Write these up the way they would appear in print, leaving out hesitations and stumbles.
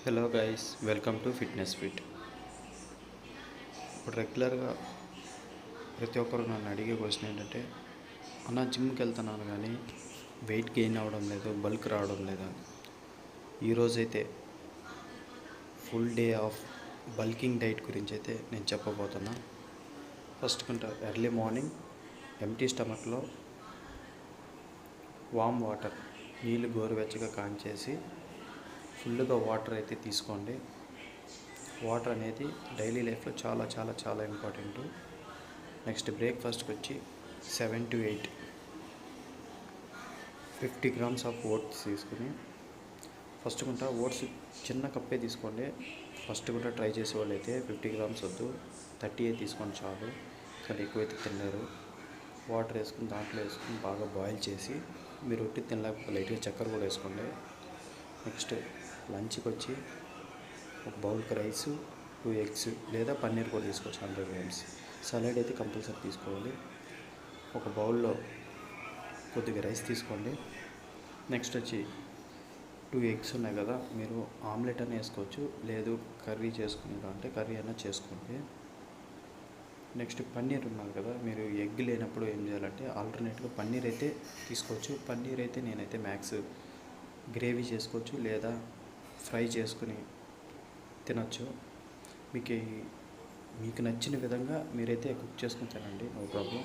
Hello guys, welcome to fitness fit. ఇప్పుడు రెగ్యులర్గా ప్రతి ఒక్కరు నన్ను అడిగే క్వశ్చన్ ఏంటంటే, అన్న జిమ్కి వెళ్తున్నాను కానీ వెయిట్ గెయిన్ అవ్వడం లేదు, బల్క్ రావడం లేదా. ఈరోజైతే full day of bulking diet గురించి అయితే నేను చెప్పబోతున్నా. ఫస్ట్ ఎర్లీ మార్నింగ్ ఎంటీ స్టమక్లో వామ్ వాటర్, నీళ్ళు గోరువెచ్చగా కాంచేసి ఫుల్గా వాటర్ అయితే తీసుకోండి. వాటర్ అనేది డైలీ లైఫ్లో చాలా చాలా చాలా ఇంపార్టెంట్. నెక్స్ట్ బ్రేక్ఫాస్ట్కి వచ్చి 7 to 8 50 grams ఆఫ్ ఓట్స్ తీసుకుని ఫస్ట్ ఓట్స్ చిన్న కప్పే తీసుకోండి. ఫస్ట్ ట్రై చేసేవాళ్ళు అయితే 50 grams వద్దు, 30 తీసుకోండి చాలు. కానీ ఎక్కువైతే తినలేరు. వాటర్ వేసుకుని దాంట్లో వేసుకుని బాగా బాయిల్ చేసి, మీరు రొట్టి తినలేకపోతే లైట్గా చక్కెర కూడా వేసుకోండి. నెక్స్ట్ లంచ్కి వచ్చి ఒక బౌల్కి రైసు, 2 eggs లేదా పన్నీర్ కూడా తీసుకోవచ్చు, 100 grams. సలాడ్ అయితే కంపల్సరీ తీసుకోవాలి. ఒక బౌల్లో కొద్దిగా రైస్ తీసుకోండి. నెక్స్ట్ వచ్చి 2 eggs ఉన్నాయి కదా, మీరు ఆమ్లెట్ అయినా వేసుకోవచ్చు, లేదు కర్రీ చేసుకునేదా అంటే కర్రీ అయినా చేసుకోండి. నెక్స్ట్ పన్నీర్ ఉన్నది కదా, మీరు ఎగ్ లేనప్పుడు ఏం చేయాలంటే ఆల్టర్నేట్గా పన్నీర్ అయితే తీసుకోవచ్చు. పన్నీర్ అయితే నేనైతే మ్యాక్స్ గ్రేవీ చేసుకోవచ్చు, లేదా ఫ్రై చేసుకుని తినచ్చు. మీకు నచ్చిన విధంగా మీరైతే కుక్ చేసుకుని తినండి, నో ప్రాబ్లం.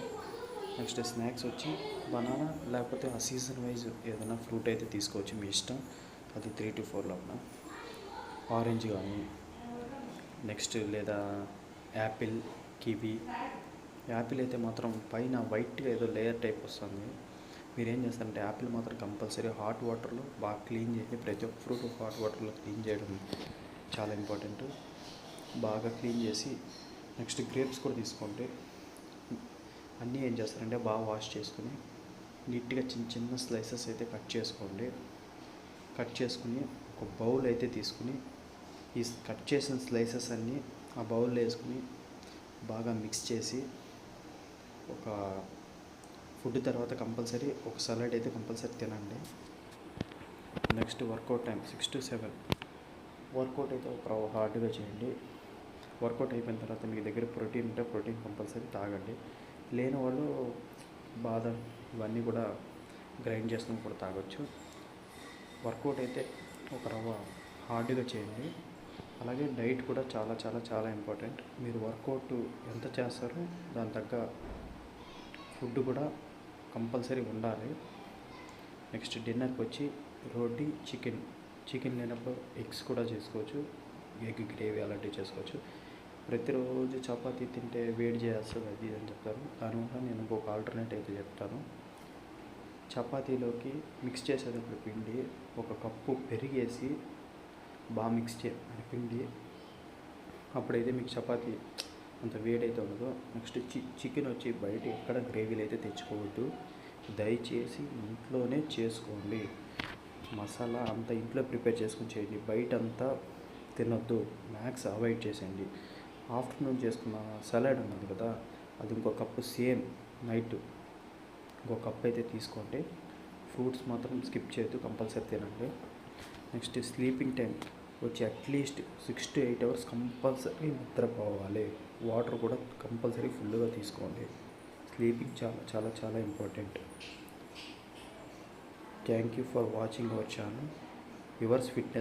నెక్స్ట్ స్నాక్స్ వచ్చి బనానా, లేకపోతే ఆ సీజన్ వైజ్ ఏదైనా ఫ్రూట్ అయితే తీసుకోవచ్చు, మీ ఇష్టం. అది 3 to 4 లోపల ఆరెంజ్ కానీ, నెక్స్ట్ లేదా యాపిల్, కివీ. యాపిల్ అయితే మాత్రం పైన వైట్గా ఏదో లేయర్ టైప్ వస్తుంది. మీరు ఏం చేస్తారంటే యాపిల్ మాత్రం కంపల్సరీ హాట్ వాటర్లో బాగా క్లీన్ చేయండి. ప్రతి ఒక్క ఫ్రూట్ హాట్ వాటర్లో క్లీన్ చేయడం చాలా ఇంపార్టెంట్. బాగా క్లీన్ చేసి నెక్స్ట్ గ్రేప్స్ కూడా తీసుకోండి. అన్నీ ఏం చేస్తారంటే బాగా వాష్ చేసుకుని నీట్గా చిన్న చిన్న స్లైసెస్ అయితే కట్ చేసుకోండి. కట్ చేసుకుని ఒక బౌల్ అయితే తీసుకుని ఈ కట్ చేసిన స్లైసెస్ అన్నీ ఆ బౌల్లో వేసుకుని బాగా మిక్స్ చేసి, ఒక ఫుడ్ తర్వాత కంపల్సరీ ఒక సలాడ్ అయితే కంపల్సరీ తినండి. Next workout time 6 to 7. Workout అయితే ఒక హార్డ్గా చేయండి. వర్కౌట్ అయిపోయిన తర్వాత మీ దగ్గర ప్రోటీన్ ఉంటే ప్రోటీన్ కంపల్సరీ తాగండి. లేని వాళ్ళు బాదం ఇవన్నీ కూడా గ్రైండ్ చేసుకుని కూడా తాగొచ్చు. వర్కౌట్ అయితే ఒక హార్డ్గా చేయండి. అలాగే డైట్ కూడా చాలా చాలా చాలా ఇంపార్టెంట్. మీరు వర్కౌట్ ఎంత చేస్తారో దాని తగ్గ ఫుడ్ కూడా కంపల్సరీ ఉండాలి. నెక్స్ట్ డిన్నర్కి వచ్చి రోటీ, చికెన్ లేనప్పుడు ఎగ్స్ కూడా చేసుకోవచ్చు, ఎగ్ గ్రేవీ అలాంటివి చేసుకోవచ్చు. ప్రతిరోజు చపాతీ తింటే వేడి చేస్తుంది అది అని చెప్తారు. దానివల్ల నేను ఇంకొక ఆల్టర్నేట్ అయితే చెప్తాను. చపాతీలోకి మిక్స్ చేసేటప్పుడు పిండి ఒక కప్పు పెరిగేసి బాగా మిక్స్ చేయాలి పిండి. అప్పుడైతే మీకు చపాతీ అంత వేడైతే ఉండదు. నెక్స్ట్ చికెన్ వచ్చి బయట ఎక్కడ గ్రేవీలు అయితే తెచ్చుకోవద్దు, దయచేసి ఇంట్లోనే చేసుకోండి. మసాలా అంతా ఇంట్లో ప్రిపేర్ చేసుకుని చేయండి. బయట అంతా తినొద్దు, మ్యాక్స్ అవాయిడ్ చేసేయండి. ఆఫ్టర్నూన్ చేసుకున్న సలాడ్ ఉన్నది కదా, అది ఇంకో కప్పు సేమ్ నైట్ ఇంకో కప్ అయితే తీసుకోండి. ఫ్రూట్స్ మాత్రం స్కిప్ చేయొద్దు, కంపల్సరీ తినండి. నెక్స్ట్ స్లీపింగ్ టైం వచ్చి అట్లీస్ట్ 6 to 8 hours కంపల్సరీ నిద్రపోవాలి. వాటర్ కూడా కంపల్సరీ ఫుల్గా తీసుకోండి. స్లీపింగ్ చాలా చాలా చాలా important. Thank you for watching our channel yours fitness.